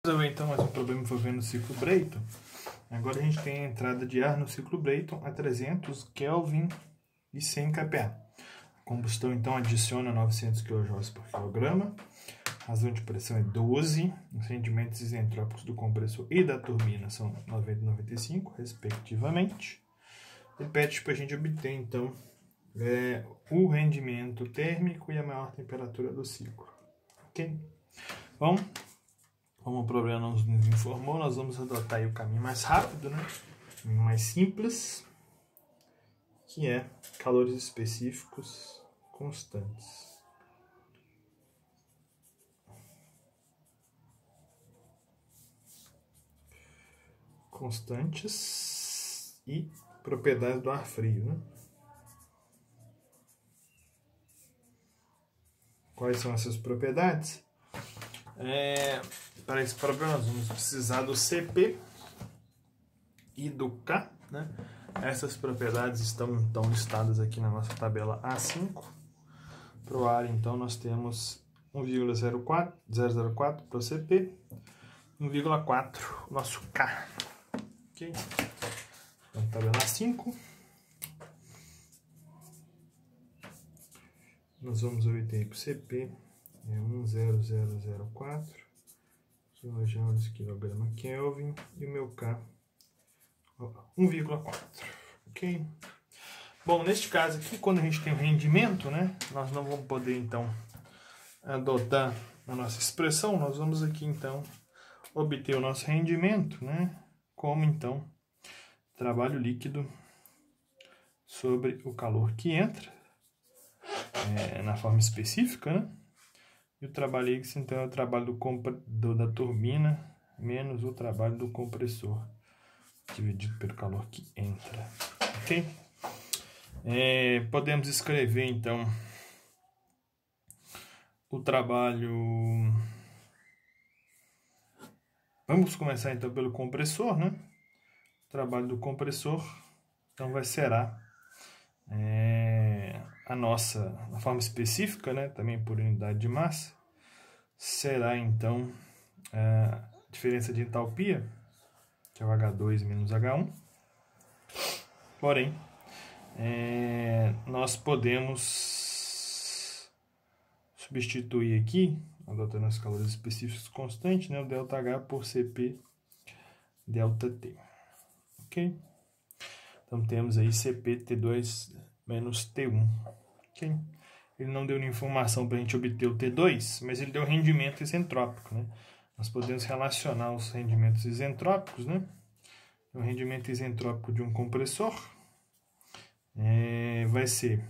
Resolver então mais um problema envolvendo o ciclo Brayton. Agora a gente tem a entrada de ar no ciclo Brayton a 300 Kelvin e 100 kPa. A combustão então adiciona 900 kJ por quilograma. A razão de pressão é 12. Os rendimentos isentrópicos do compressor e da turbina são 90 e 95, respectivamente. E pede para a gente obter então o rendimento térmico e a maior temperatura do ciclo. Ok? Bom, como o problema nos informou, nós vamos adotar aí o caminho mais rápido, né? Mais simples, que é calores específicos constantes. Constantes e propriedades do ar frio, né? Quais são essas propriedades? Para esse problema nós vamos precisar do CP e do K, né? Essas propriedades estão então listadas aqui na nossa tabela A5. Para o ar, então, nós temos 1,004 para o CP, 1,4 o nosso K. Ok? Então, tabela A5. Nós vamos obter para o CP 1,0004 joules quilograma Kelvin e o meu K 1,4. Ok? Bom, neste caso aqui, quando a gente tem o rendimento, né, nós não vamos poder então adotar a nossa expressão. Nós vamos aqui então obter o nosso rendimento, né, como então trabalho líquido sobre o calor que entra na forma específica, né? E o trabalho líquido então é o trabalho da turbina menos o trabalho do compressor dividido pelo calor que entra. Ok? Podemos escrever então o trabalho. Vamos começar então pelo compressor, né? O trabalho do compressor então será na forma específica, né? Também por unidade de massa, será então a diferença de entalpia, que é o H2 menos H1. Porém, nós podemos substituir aqui, adotando os calores específicos constantes, né, o ΔH por CP ΔT. Ok? Então temos aí CP T2 menos T1. Ok? Ele não deu nenhuma informação para a gente obter o T2, mas ele deu rendimento isentrópico, né? Nós podemos relacionar os rendimentos isentrópicos, né? O rendimento isentrópico de um compressor vai ser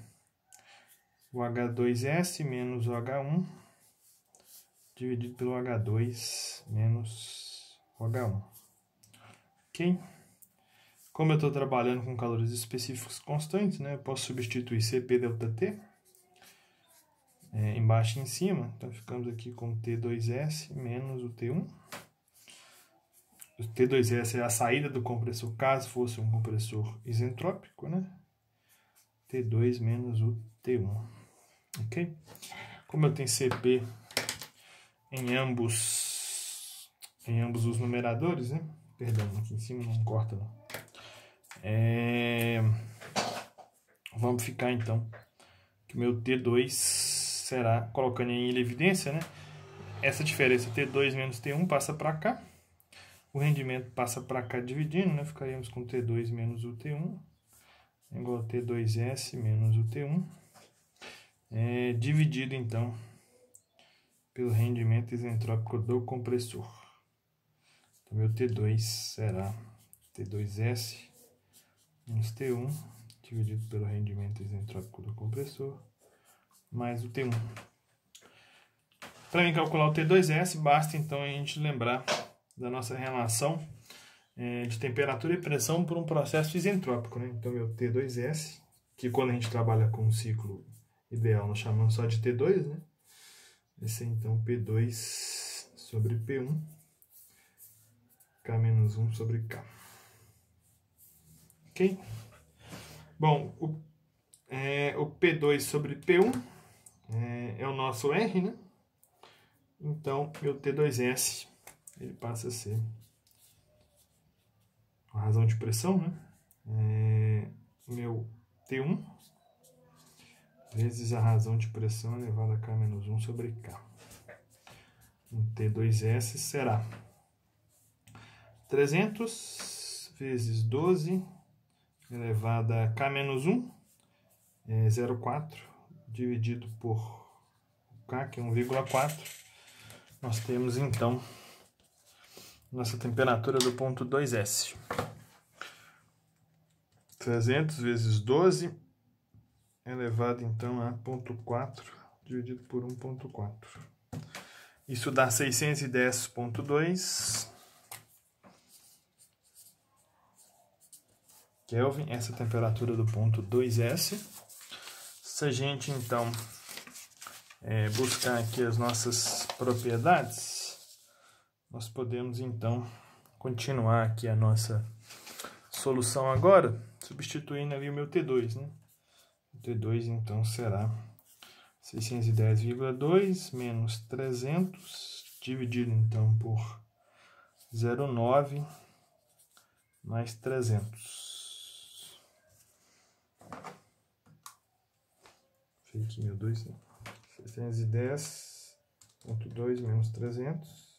o H2S menos o H1 dividido pelo H2 menos o H1. Ok? Como eu estou trabalhando com calores específicos constantes, né, eu posso substituir CP ΔT embaixo e em cima. Então ficamos aqui com T2S menos o T1. O T2S é a saída do compressor, caso fosse um compressor isentrópico, né? T2 menos o T1. Ok? Como eu tenho CP em ambos os numeradores, né? Perdão, aqui em cima não corta não. Vamos ficar então que meu T2 será, colocando em evidência, né? Essa diferença T2 menos T1 passa para cá. O rendimento passa para cá dividindo, né? Ficaríamos com T2 menos o T1 igual a T2S menos o T1, dividido então pelo rendimento isentrópico do compressor. Então, meu T2 será T2S menos T1 dividido pelo rendimento isentrópico do compressor mais o T1. Para mim calcular o T2S, basta então a gente lembrar da nossa relação de temperatura e pressão por um processo isentrópico, né? Então, meu T2S, que quando a gente trabalha com um ciclo ideal, nós chamamos só de T2, né? Esse é então P2 sobre P1, K menos 1 sobre K. Ok? Bom, o P2 sobre P1 é o nosso R, né? Então, meu T2S ele passa a ser a razão de pressão, né? Meu T1 vezes a razão de pressão elevado a K menos 1 sobre K. Um T2S será 300 vezes 12 elevado a K menos 1, 0,4, dividido por K, que é 1,4. Nós temos, então, nossa temperatura do ponto 2S. 300 vezes 12 elevado, então, a 0,4, dividido por 1,4. Isso dá 610,2 Kelvin, essa é a temperatura do ponto 2S. Se a gente, então, buscar aqui as nossas propriedades, nós podemos, então, continuar aqui a nossa solução agora, substituindo ali o meu T2, né? O T2, então, será 610,2 menos 300, dividido, então, por 0,9 mais 300. Fiz aqui meu 2, né? 610,2 menos 300,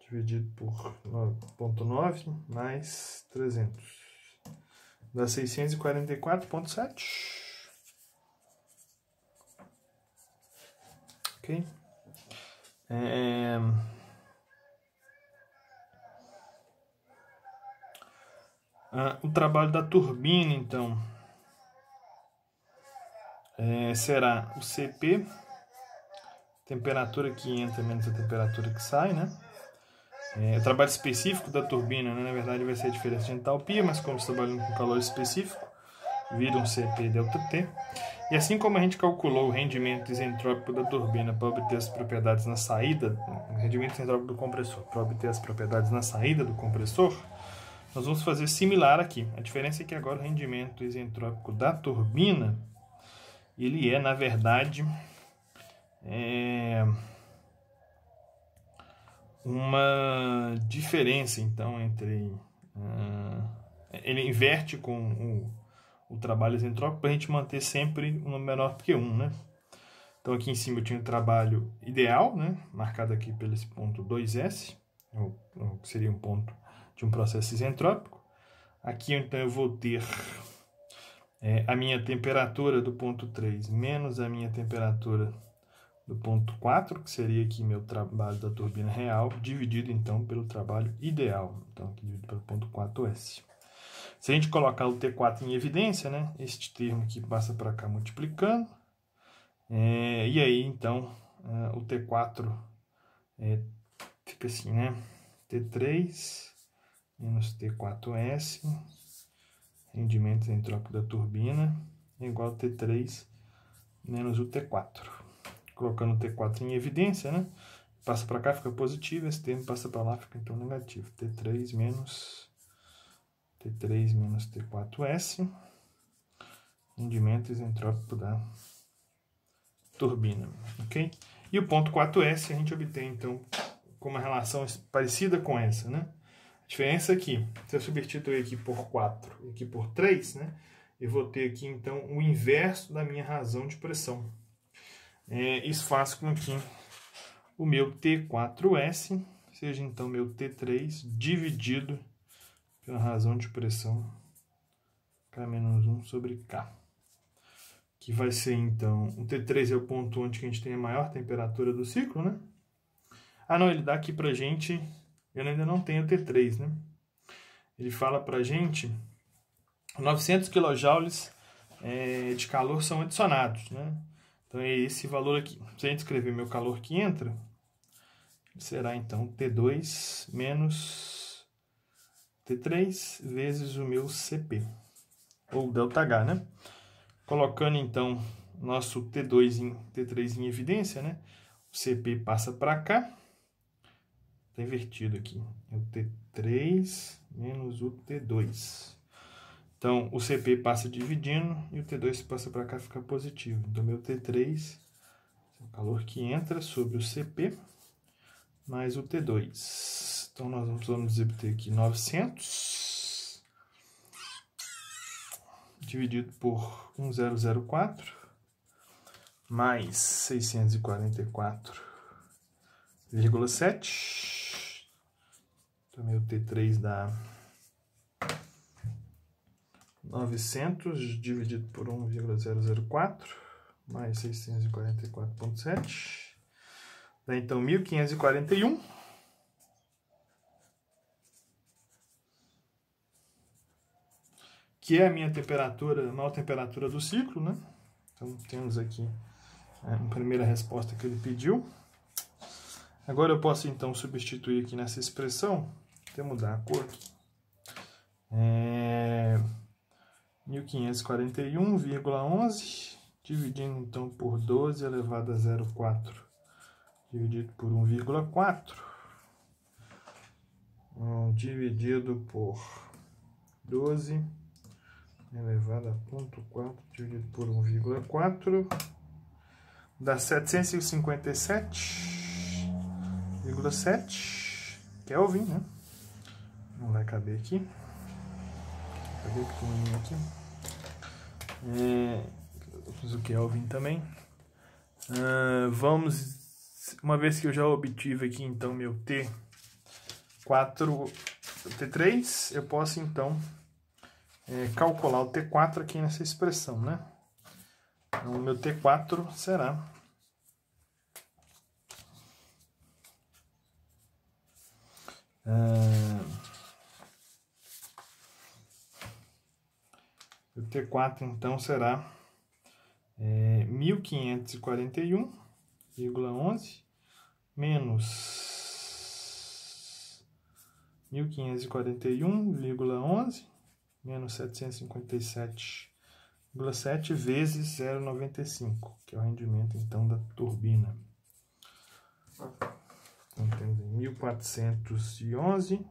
dividido por 0,9 mais 300. Dá 644,7. Ok? O trabalho da turbina, então, será o CP, temperatura que entra menos a temperatura que sai, né? O trabalho específico da turbina, né, na verdade, vai ser a diferença de entalpia, mas como estamos trabalhando com calor específico, vira um CP ΔT. E assim como a gente calculou o rendimento isentrópico da turbina para obter as propriedades na saída, o rendimento isentrópico do compressor, para obter as propriedades na saída do compressor, nós vamos fazer similar aqui. A diferença é que agora o rendimento isentrópico da turbina, ele é, na verdade, uma diferença, então, entre... ele inverte com o trabalho isentrópico para a gente manter sempre um número menor que 1, né? Então, aqui em cima eu tinha o trabalho ideal, né? Marcado aqui pelo esse ponto 2S, que seria um ponto de um processo isentrópico. Aqui, então, eu vou ter a minha temperatura do ponto 3 menos a minha temperatura do ponto 4, que seria aqui meu trabalho da turbina real, dividido, então, pelo trabalho ideal. Então, aqui dividido pelo ponto 4S. Se a gente colocar o T4 em evidência, né, este termo aqui passa para cá multiplicando, e aí, então, o T4 fica assim, né, T3 menos T4S, rendimento isentrópico da turbina, é igual a T3 menos o T4. Colocando o T4 em evidência, né, passa para cá, fica positivo, esse termo passa para lá, fica então negativo. T3 menos T4S, rendimento isentrópico da turbina, ok? E o ponto 4S a gente obtém, então, com uma relação parecida com essa, né? A diferença aqui, se eu substituir aqui por 4 e aqui por 3, né? Eu vou ter aqui, então, o inverso da minha razão de pressão. Isso faz com que o meu T4S seja, então, meu T3 dividido pela razão de pressão K-1 sobre K. Que vai ser, então, o T3 é o ponto onde a gente tem a maior temperatura do ciclo, né? Ah, não, ele dá aqui pra gente, eu ainda não tenho o T3, né? Ele fala pra gente 900 kJ de calor são adicionados, né? Então, é esse valor aqui. Se a gente escrever meu calor que entra, será, então, T2 menos T3 vezes o meu CP, ou ΔH, né? Colocando, então, nosso T3 em evidência, né? O CP passa para cá. Está invertido aqui. É o T3 menos o T2. Então, o CP passa dividindo e o T2 passa para cá, fica positivo. Então, meu T3, o calor que entra sobre o CP, mais o T2. Então, nós vamos obter aqui 900 dividido por 1004 mais 644,7. Também o T3 dá 900 dividido por 1,004 mais 644,7. Dá então 1541. Que é a minha temperatura, a maior temperatura do ciclo, né? Então temos aqui a primeira resposta que ele pediu. Agora eu posso então substituir aqui nessa expressão, até mudar a cor aqui. 1541,11 dividindo então por 12 elevado a 0,4 dividido por 1,4 dividido por 12 elevado a 0,4 dividido por 1,4 dá 757,7 Kelvin, né? Não vai caber aqui. Cadê o pequenininho aqui? Fiz o Kelvin também. Uma vez que eu já obtive aqui então meu T3, eu posso então calcular o T4 aqui nessa expressão, né? Então, o meu T4 será o T4 então será 1541,11 menos 1541,11 menos 757,7 vezes 0,95, que é o rendimento então da turbina. Então temos 1541,11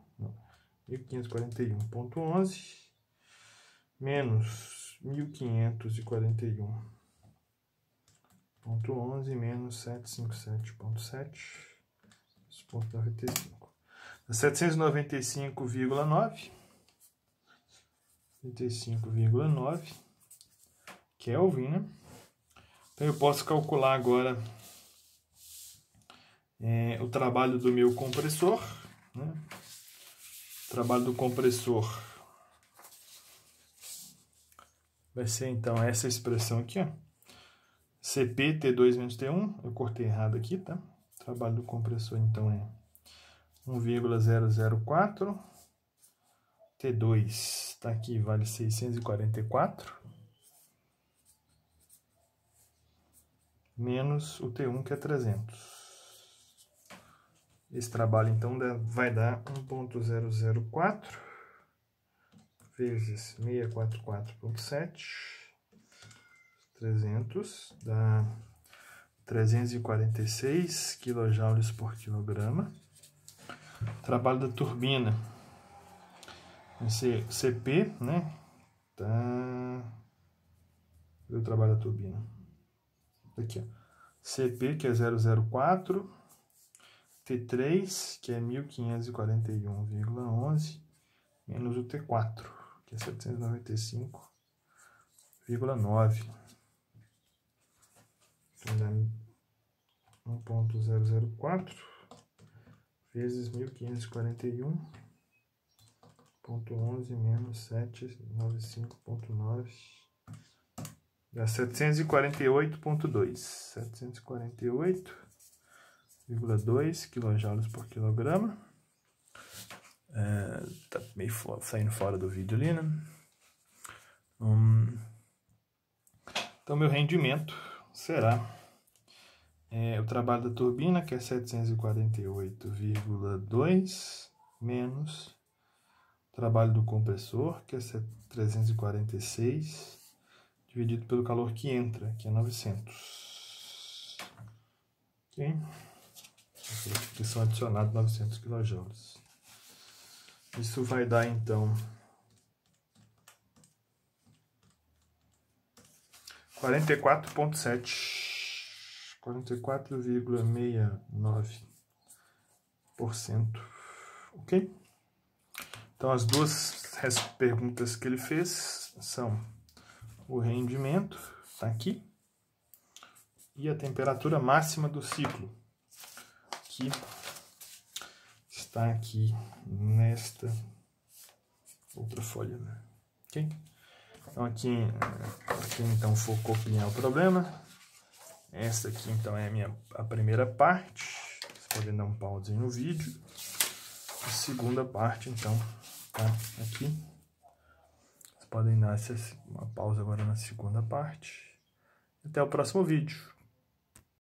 menos 1541,11 menos 757,7 95. 795,9 Kelvin, né? Então eu posso calcular agora o trabalho do meu compressor, né? O trabalho do compressor vai ser então essa expressão aqui, ó. CP T2 menos T1, eu cortei errado aqui, tá? O trabalho do compressor então é 1,004. T2 está aqui, vale 644. Menos o T1, que é 300. Esse trabalho, então, vai dar 1,004 vezes 644,7. 300 dá 346 kJ por quilograma. Trabalho da turbina. Vai ser CP, né? Tá. Cadê o trabalho da turbina? Aqui, ó. CP, que é 004. T3, que é 1541,11. Menos o T4, que é 795,9. Então dá 1,004 vezes 1541,11 menos 795,9 dá 748,2. 748,2 kJ por quilograma. Tá meio saindo fora do vídeo ali, né? Então, meu rendimento será o trabalho da turbina, que é 748,2, menos o trabalho do compressor, que é 346, dividido pelo calor que entra, que é 900. Ok? Aqui são adicionados 900 kJ. Isso vai dar, então, 44,69 ok? Então, as duas perguntas que ele fez são o rendimento, está aqui, e a temperatura máxima do ciclo, que está aqui nesta outra folha, né? Ok? Então, aqui então for copiar o problema. Essa aqui então é a primeira parte. Vocês podem dar um pause no vídeo. A segunda parte então tá aqui. Vocês podem dar uma pausa agora na segunda parte. Até o próximo vídeo.